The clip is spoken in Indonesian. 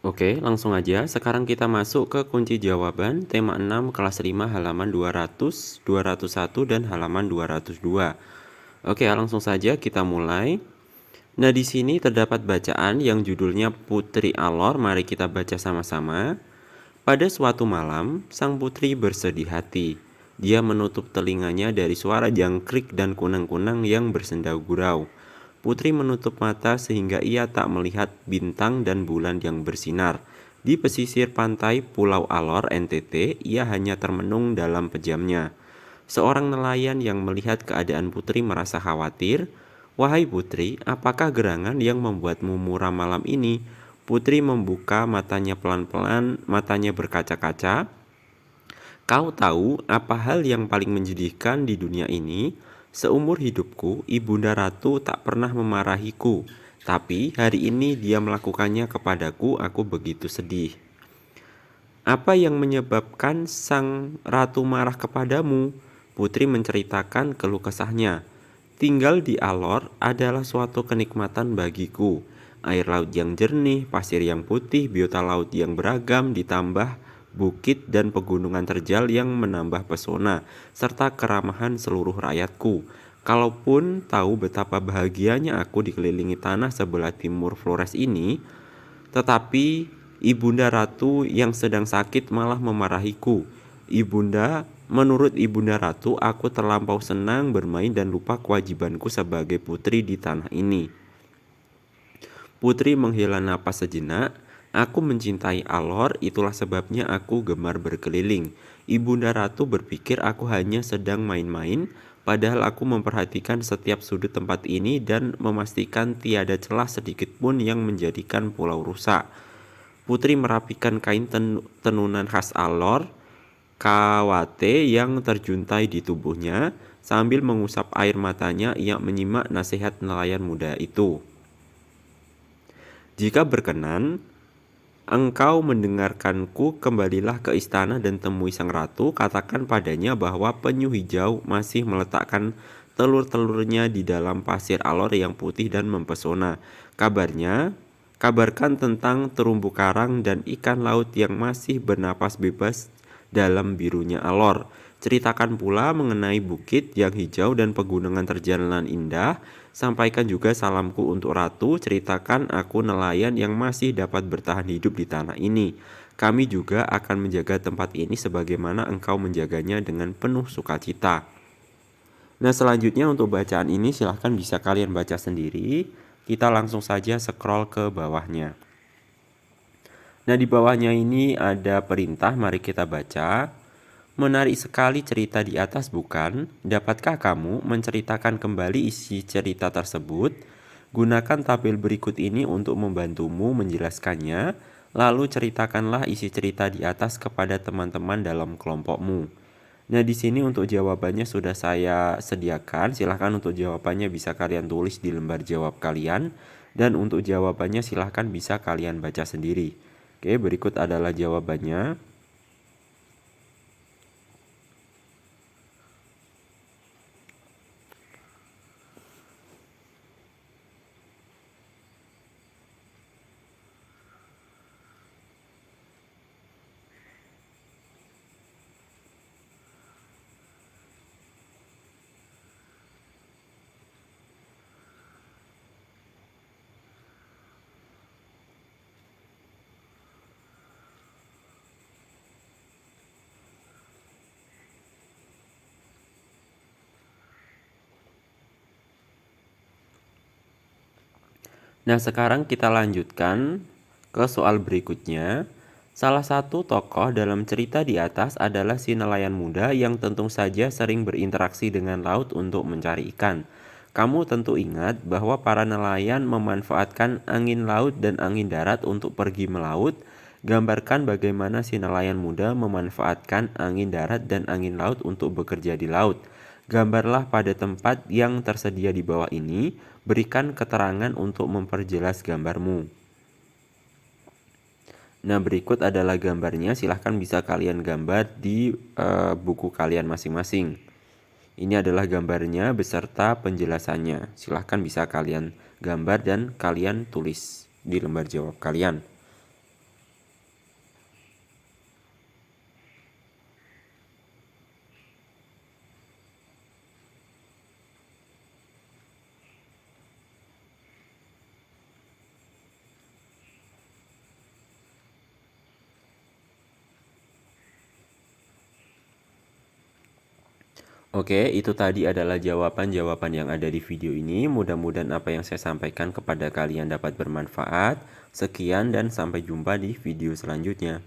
Oke, langsung aja. Sekarang kita masuk ke kunci jawaban tema 6 kelas 5 halaman 200, 201 dan halaman 202. Oke, langsung saja kita mulai. Nah, di sini terdapat bacaan yang judulnya Putri Alor. Mari kita baca sama-sama. Pada suatu malam, sang putri bersedih hati. Dia menutup telinganya dari suara jangkrik dan kunang-kunang yang bersenda gurau. Putri menutup mata sehingga ia tak melihat bintang dan bulan yang bersinar. Di pesisir pantai Pulau Alor, NTT, ia hanya termenung dalam pejamnya. Seorang nelayan yang melihat keadaan Putri merasa khawatir. "Wahai Putri, apakah gerangan yang membuatmu muram malam ini?" Putri membuka matanya pelan-pelan, matanya berkaca-kaca. "Kau tahu apa hal yang paling menjadikan di dunia ini? Seumur hidupku, Ibunda Ratu tak pernah memarahiku. Tapi hari ini dia melakukannya kepadaku, aku begitu sedih." "Apa yang menyebabkan sang ratu marah kepadamu?" Putri menceritakan keluh kesahnya. "Tinggal di Alor adalah suatu kenikmatan bagiku. Air laut yang jernih, pasir yang putih, biota laut yang beragam, ditambah bukit dan pegunungan terjal yang menambah pesona, serta keramahan seluruh rakyatku. Kalaupun tahu betapa bahagianya aku dikelilingi tanah sebelah timur Flores ini, tetapi Ibunda Ratu yang sedang sakit malah memarahiku. Menurut Ibunda Ratu, aku terlampau senang bermain dan lupa kewajibanku sebagai putri di tanah ini." Putri menghela napas sejenak. "Aku mencintai Alor, itulah sebabnya aku gemar berkeliling. Ibunda Ratu berpikir aku hanya sedang main-main, padahal aku memperhatikan setiap sudut tempat ini dan memastikan tiada celah sedikit pun yang menjadikan pulau rusak." Putri merapikan kain tenunan khas Alor, kawate yang terjuntai di tubuhnya. Sambil mengusap air matanya, ia menyimak nasihat nelayan muda itu. "Jika berkenan, engkau mendengarkanku, kembalilah ke istana dan temui sang ratu. Katakan padanya bahwa penyu hijau masih meletakkan telur-telurnya di dalam pasir Alor yang putih dan mempesona. Kabarkan tentang terumbu karang dan ikan laut yang masih bernapas bebas dalam birunya Alor. Ceritakan pula mengenai bukit yang hijau dan pegunungan terjalan indah. Sampaikan juga salamku untuk ratu. Ceritakan aku nelayan yang masih dapat bertahan hidup di tanah ini. Kami juga akan menjaga tempat ini sebagaimana engkau menjaganya dengan penuh sukacita." Nah, selanjutnya untuk bacaan ini silahkan bisa kalian baca sendiri. Kita langsung saja scroll ke bawahnya. Nah, di bawahnya ini ada perintah, mari kita baca. "Menarik sekali cerita di atas, bukan? Dapatkah kamu menceritakan kembali isi cerita tersebut? Gunakan tabel berikut ini untuk membantumu menjelaskannya. Lalu ceritakanlah isi cerita di atas kepada teman-teman dalam kelompokmu." Nah, di sini untuk jawabannya sudah saya sediakan. Silahkan untuk jawabannya bisa kalian tulis di lembar jawab kalian. Dan untuk jawabannya silahkan bisa kalian baca sendiri. Oke, berikut adalah jawabannya. Nah, sekarang kita lanjutkan ke soal berikutnya. Salah satu tokoh dalam cerita di atas adalah si nelayan muda yang tentu saja sering berinteraksi dengan laut untuk mencari ikan. Kamu tentu ingat bahwa para nelayan memanfaatkan angin laut dan angin darat untuk pergi melaut. Gambarkan bagaimana si nelayan muda memanfaatkan angin darat dan angin laut untuk bekerja di laut. Gambarlah pada tempat yang tersedia di bawah ini. Berikan keterangan untuk memperjelas gambarmu. Nah, berikut adalah gambarnya. Silahkan bisa kalian gambar di buku kalian masing-masing. Ini adalah gambarnya beserta penjelasannya. Silahkan bisa kalian gambar dan kalian tulis di lembar jawab kalian. Oke, itu tadi adalah jawaban-jawaban yang ada di video ini. Mudah-mudahan apa yang saya sampaikan kepada kalian dapat bermanfaat. Sekian dan sampai jumpa di video selanjutnya.